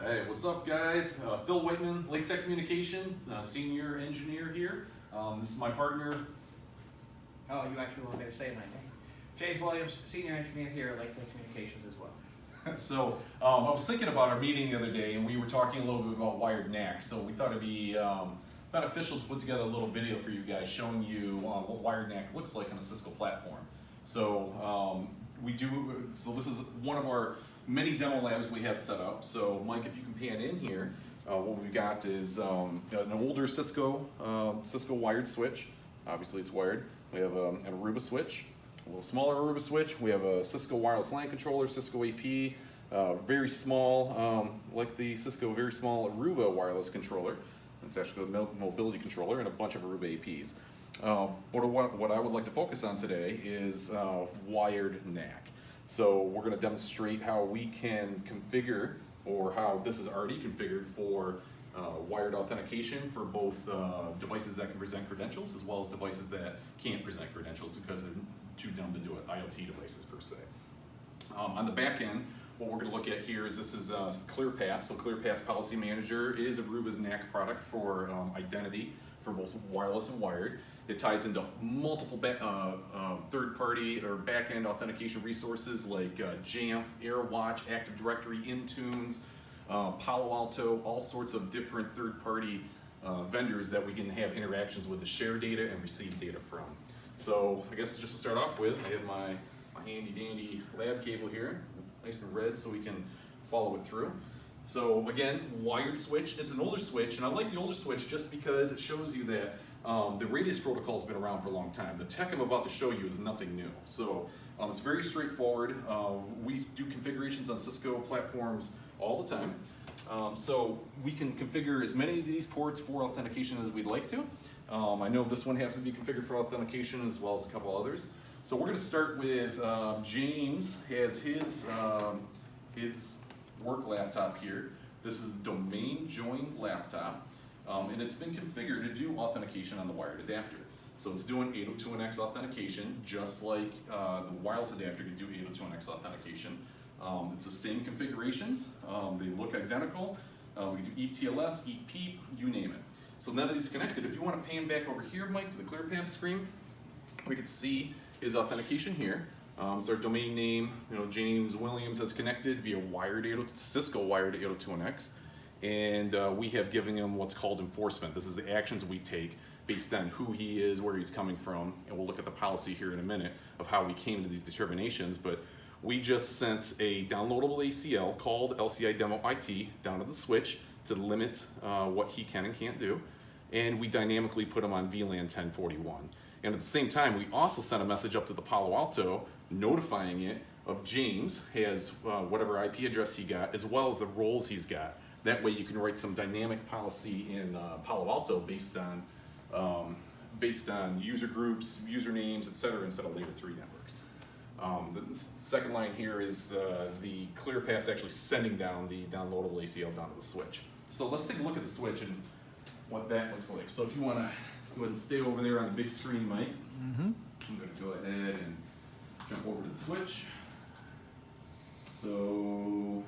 Hey, what's up guys? Phil Whitman, Lake Tech Communication, Senior Engineer here. This is my partner. Oh, you actually want me to say my name. James Williams, Senior Engineer here at Lake Tech Communications as well. So, I was thinking about our meeting the other day and we were talking a little bit about wired NAC. So we thought it'd be beneficial to put together a little video for you guys showing you what wired NAC looks like on a Cisco platform. So this is one of our many demo labs we have set up. So Mike, if you can pan in here, what we've got is an older Cisco wired switch. Obviously it's wired. We have an Aruba switch, a little smaller Aruba switch. We have a Cisco wireless LAN controller, Cisco AP, very small, like the Cisco very small Aruba wireless controller. It's actually a mobility controller and a bunch of Aruba APs. What I would like to focus on today is wired NAC. So we're going to demonstrate how we can configure, or how this is already configured for wired authentication for both devices that can present credentials as well as devices that can't present credentials because they're too dumb to do it, IoT devices per se. On the back end, what we're going to look at here is this is ClearPath. So ClearPath Policy Manager is Aruba's NAC product for identity for both wireless and wired. It ties into multiple third-party or back-end authentication resources like Jamf, AirWatch, Active Directory, Intunes, Palo Alto, all sorts of different third-party vendors that we can have interactions with to share data and receive data from. So I guess just to start off with, I have my handy-dandy lab cable here, nice and red so we can follow it through. So again, wired switch. It's an older switch, and I like the older switch just because it shows you that the radius protocol has been around for a long time. The tech I'm about to show you is nothing new. So it's very straightforward. We do configurations on Cisco platforms all the time. So we can configure as many of these ports for authentication as we'd like to. I know this one has to be configured for authentication as well as a couple others. So we're going to start with James has his work laptop here. This is a domain joined laptop. And it's been configured to do authentication on the wired adapter. So it's doing 802.1x authentication, just like the wireless adapter can do 802.1x authentication. It's the same configurations. They look identical. We can do ETLS, EPEEP, you name it. So none of these connected. If you want to pan back over here, Mike, to the ClearPath screen, we can see his authentication here. It's our domain name. James Williams has connected via Cisco wired 802.1x. And we have given him what's called enforcement. This is the actions we take based on who he is, where he's coming from, and we'll look at the policy here in a minute of how we came to these determinations. But we just sent a downloadable ACL called LCI Demo IT down to the switch to limit what he can and can't do, and we dynamically put him on VLAN 1041. And at the same time, we also sent a message up to the Palo Alto notifying it of James has whatever IP address he got, as well as the roles he's got. That way you can write some dynamic policy in Palo Alto based on user groups, usernames, etc., instead of layer 3 networks. The second line here is the ClearPath actually sending down the downloadable ACL down to the switch. So let's take a look at the switch and what that looks like. So if you want to go ahead and stay over there on the big screen, Mike, I'm going to go ahead and jump over to the switch. So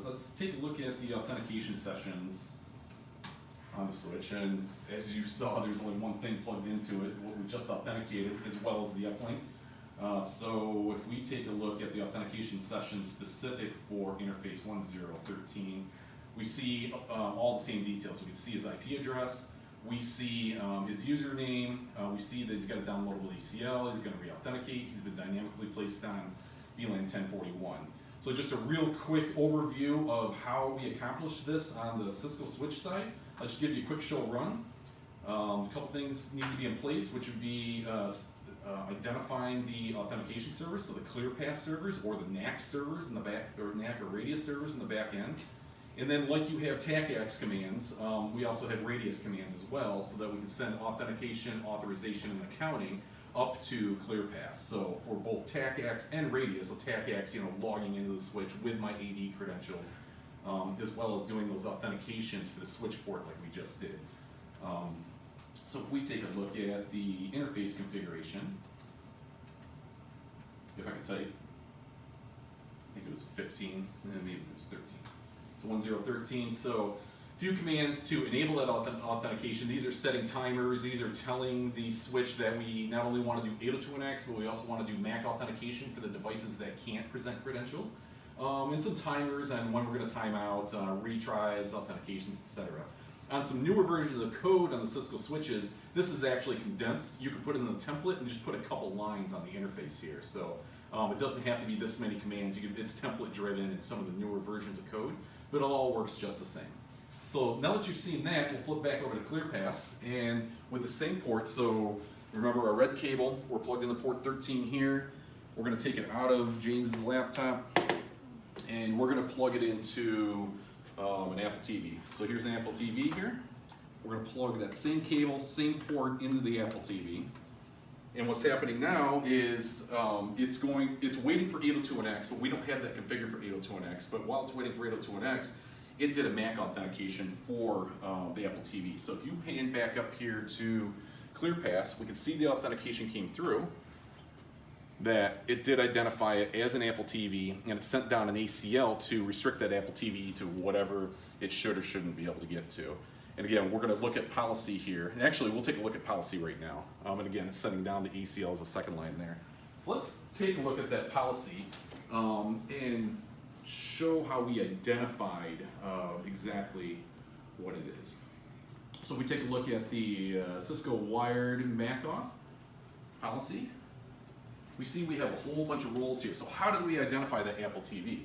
let's take a look at the authentication sessions on the switch. And as you saw, there's only one thing plugged into it, what we just authenticated, as well as the uplink. So if we take a look at the authentication session specific for interface 1013, we see all the same details. So we can see his IP address, we see his username, we see that he's got a downloadable ACL, he's going to re-authenticate, he's been dynamically placed on VLAN 1041. So just a real quick overview of how we accomplished this on the Cisco switch side. I'll just give you a quick show run. A couple things need to be in place, which would be identifying the authentication servers, so the ClearPath servers or the NAC servers in the back, or NAC or Radius servers in the back end. And then like you have TACACS commands, we also have Radius commands as well, so that we can send authentication, authorization, and accounting up to ClearPath. So for both TACACS and Radius, so TACACS, logging into the switch with my AD credentials, as well as doing those authentications for the switch port like we just did. So if we take a look at the interface configuration, if I can type, I think it was 15, and then maybe it was 13. So 1013. So a few commands to enable that authentication. These are setting timers. These are telling the switch that we not only want to do 802.1x, but we also want to do MAC authentication for the devices that can't present credentials. And some timers on when we're going to time out, retries, authentications, etc. On some newer versions of code on the Cisco switches, this is actually condensed. You can put it in the template and just put a couple lines on the interface here. So it doesn't have to be this many commands. It's template driven in some of the newer versions of code, but it all works just the same. So now that you've seen that, we'll flip back over to ClearPass, and with the same port, so remember our red cable, we're plugged into port 13 here. We're going to take it out of James's laptop, and we're going to plug it into an Apple TV. So here's an Apple TV here. We're going to plug that same cable, same port into the Apple TV. And what's happening now is it's waiting for 802.1x, but we don't have that configured for 802.1x. But while it's waiting for 802.1x, it did a MAC authentication for the Apple TV. So if you pan back up here to ClearPass, we can see the authentication came through, that it did identify it as an Apple TV, and it sent down an ACL to restrict that Apple TV to whatever it should or shouldn't be able to get to. And again, we're going to look at policy here. And actually, we'll take a look at policy right now. And again, it's setting down the ACL as a second line there. So let's take a look at that policy and show how we identified exactly what it is. So if we take a look at the Cisco wired MAC off policy, we see we have a whole bunch of roles here. So how did we identify that Apple TV?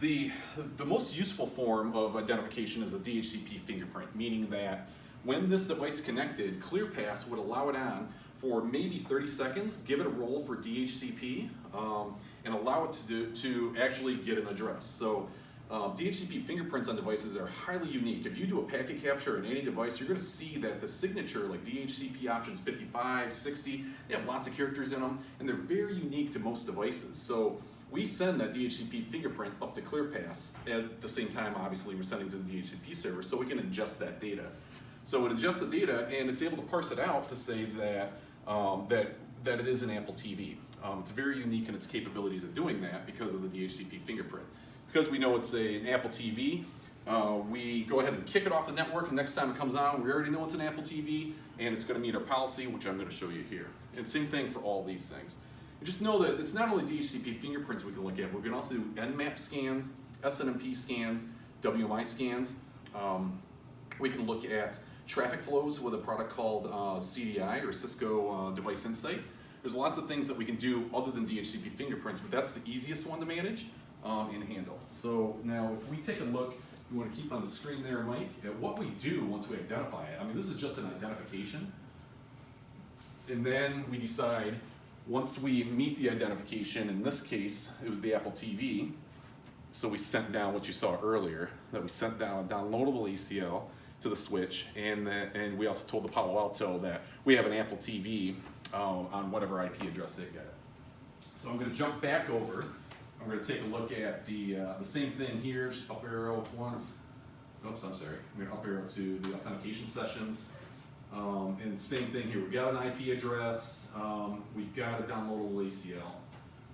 The most useful form of identification is a DHCP fingerprint, meaning that when this device connected, ClearPass would allow it on for maybe 30 seconds, give it a role for DHCP, and allow it to actually get an address. So DHCP fingerprints on devices are highly unique. If you do a packet capture on any device, you're going to see that the signature, like DHCP options 55, 60, they have lots of characters in them, and they're very unique to most devices. So we send that DHCP fingerprint up to ClearPass. At the same time, obviously, we're sending to the DHCP server, so we can ingest that data. So it ingests the data, and it's able to parse it out to say that that it is an Apple TV. It's very unique in its capabilities of doing that because of the DHCP fingerprint. Because we know it's an Apple TV, we go ahead and kick it off the network, and next time it comes on, we already know it's an Apple TV, and it's going to meet our policy, which I'm going to show you here. And same thing for all these things. And just know that it's not only DHCP fingerprints we can look at, we can also do Nmap scans, SNMP scans, WMI scans. We can look at traffic flows with a product called CDI, or Cisco Device Insight. There's lots of things that we can do other than DHCP fingerprints, but that's the easiest one to manage and handle. So now if we take a look, you want to keep on the screen there, Mike, at what we do once we identify it. I mean, this is just an identification. And then we decide, once we meet the identification, in this case, it was the Apple TV, so we sent down what you saw earlier, that we sent down a downloadable ACL to the switch, and we also told the Palo Alto that we have an Apple TV on whatever IP address they get. So I'm going to jump back over. I'm going to take a look at the same thing here, just up arrow once. Oops, I'm sorry. I'm going to up arrow to the authentication sessions. And same thing here. We've got an IP address. We've got a downloadable ACL.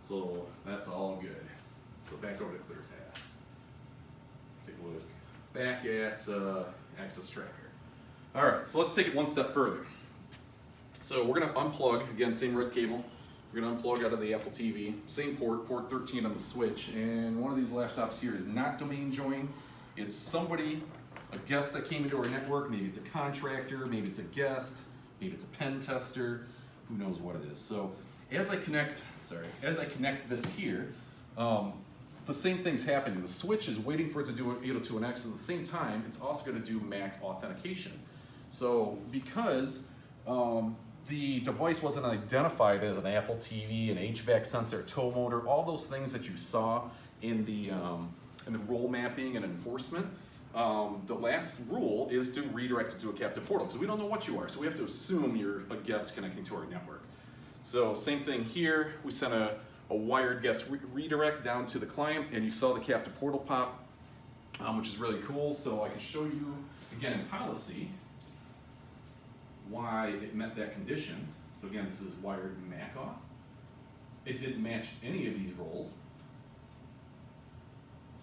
So that's all good. So back over to ClearPass. Take a look back at Access Tracker. All right, so let's take it one step further. So we're going to unplug, again, same red cable. We're going to unplug out of the Apple TV, same port, port 13 on the switch, and one of these laptops here is not domain joined. It's somebody, a guest that came into our network. Maybe it's a contractor, maybe it's a guest, maybe it's a pen tester, who knows what it is. So as I connect this here, the same thing's happening. The switch is waiting for it to do 802.1x, at the same time, it's also going to do MAC authentication. So because the device wasn't identified as an Apple TV, an HVAC sensor, tow motor, all those things that you saw in the role mapping and enforcement, the last rule is to redirect it to a captive portal, because we don't know what you are, so we have to assume you're a guest connecting to our network. So same thing here, we sent a wired guest redirect down to the client, and you saw the captive portal pop, which is really cool. So I can show you, again, in policy, why it met that condition. So again, this is wired MAC off. It didn't match any of these roles.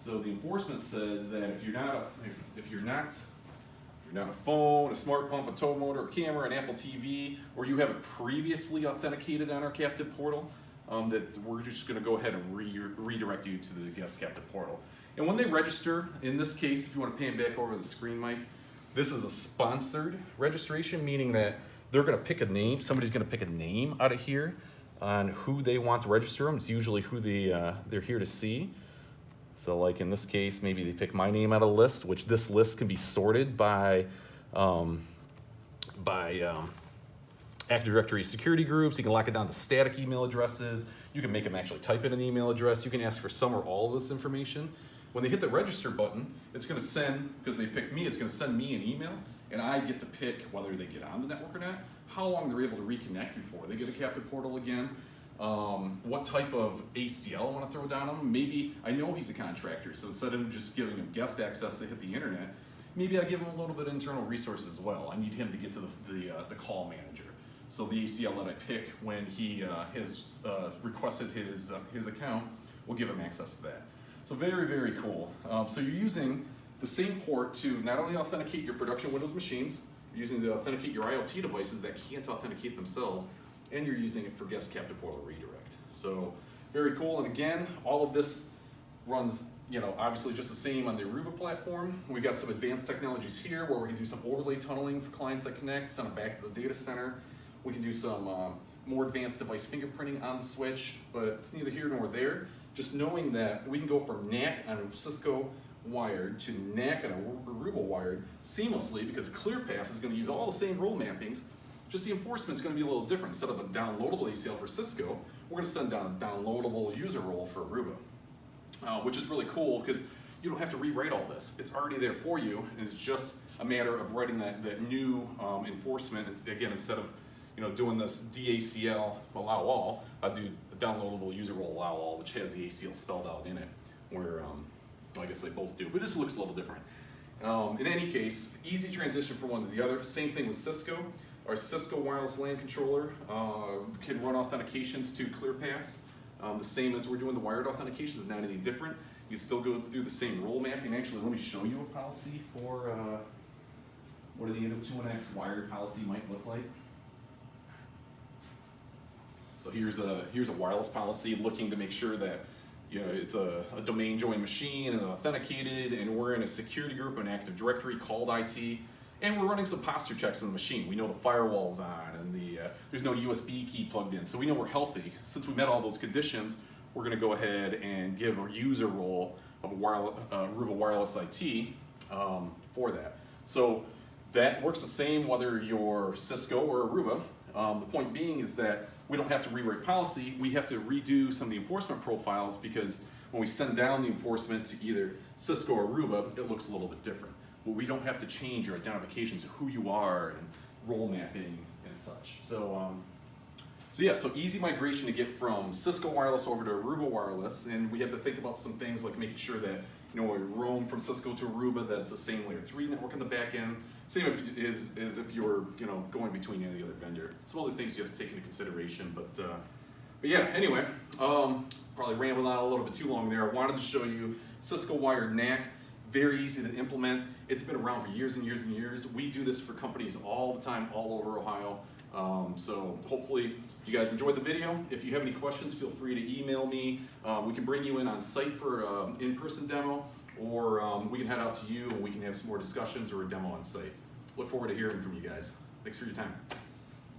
So the enforcement says that if you're not a phone, a smart pump, a tow motor, a camera, an Apple TV, or you have it previously authenticated on our captive portal, that we're just going to go ahead and redirect you to the guest captive portal. And when they register, in this case, if you want to pan back over the screen, Mike, this is a sponsored registration, meaning that they're going to pick a name. Somebody's going to pick a name out of here on who they want to register them. It's usually who they're here to see. So like in this case, maybe they pick my name out of a list, which this list can be sorted by Active Directory security groups. You can lock it down to static email addresses. You can make them actually type in an email address. You can ask for some or all of this information. When they hit the register button, it's going to send, because they picked me, it's going to send me an email, and I get to pick whether they get on the network or not, how long they're able to reconnect before they get a captive portal again, what type of ACL I want to throw down on them. Maybe I know he's a contractor, so instead of just giving him guest access to hit the internet, maybe I give him a little bit of internal resources as well. I need him to get to the call manager. So the ACL that I pick when he has requested his account will give him access to that. So very, very cool. So you're using the same port to not only authenticate your production Windows machines, you're using it to authenticate your IoT devices that can't authenticate themselves, and you're using it for guest captive portal redirect. So very cool. And again, all of this runs, obviously just the same on the Aruba platform. We've got some advanced technologies here where we can do some overlay tunneling for clients that connect, send them back to the data center. We can do some more advanced device fingerprinting on the switch, but it's neither here nor there. Just knowing that we can go from NAC on a Cisco wired to NAC on a Aruba wired seamlessly, because ClearPass is going to use all the same role mappings. Just the enforcement is going to be a little different. Instead of a downloadable ACL for Cisco, we're going to send down a downloadable user role for Aruba, which is really cool because you don't have to rewrite all this. It's already there for you. It's just a matter of writing that new enforcement. Again, instead of doing this DACL allow all, I do a downloadable user role allow all, which has the ACL spelled out in it, where I guess they both do, but it just looks a little different. In any case, easy transition from one to the other. Same thing with Cisco. Our Cisco wireless LAN controller can run authentications to ClearPass, the same as we're doing the wired authentications, not any different. You still go through the same role mapping. Actually, let me show you a policy for what the 802.1x wired policy might look like. So here's a wireless policy looking to make sure that it's a domain joined machine and authenticated, and we're in a security group, an Active Directory called IT, and we're running some posture checks on the machine. We know the firewall's on and there's no USB key plugged in, so we know we're healthy. Since we met all those conditions, we're going to go ahead and give a user role of Aruba Wireless IT for that. So that works the same whether you're Cisco or Aruba. The point being is that we don't have to rewrite policy. We have to redo some of the enforcement profiles, because when we send down the enforcement to either Cisco or Aruba, it looks a little bit different. But we don't have to change your identifications of who you are and role mapping and such. So easy migration to get from Cisco Wireless over to Aruba Wireless, and we have to think about some things like making sure that when we roam from Cisco to Aruba, that it's the same layer 3 network in the back end. Same as if you're going between any other vendor. Some other things you have to take into consideration, but yeah. Anyway, probably rambled on a little bit too long there. I wanted to show you Cisco wired NAC. Very easy to implement. It's been around for years and years and years. We do this for companies all the time, all over Ohio. So hopefully you guys enjoyed the video. If you have any questions, feel free to email me. We can bring you in on site for an in-person demo, or we can head out to you and we can have some more discussions or a demo on site. Look forward to hearing from you guys. Thanks for your time.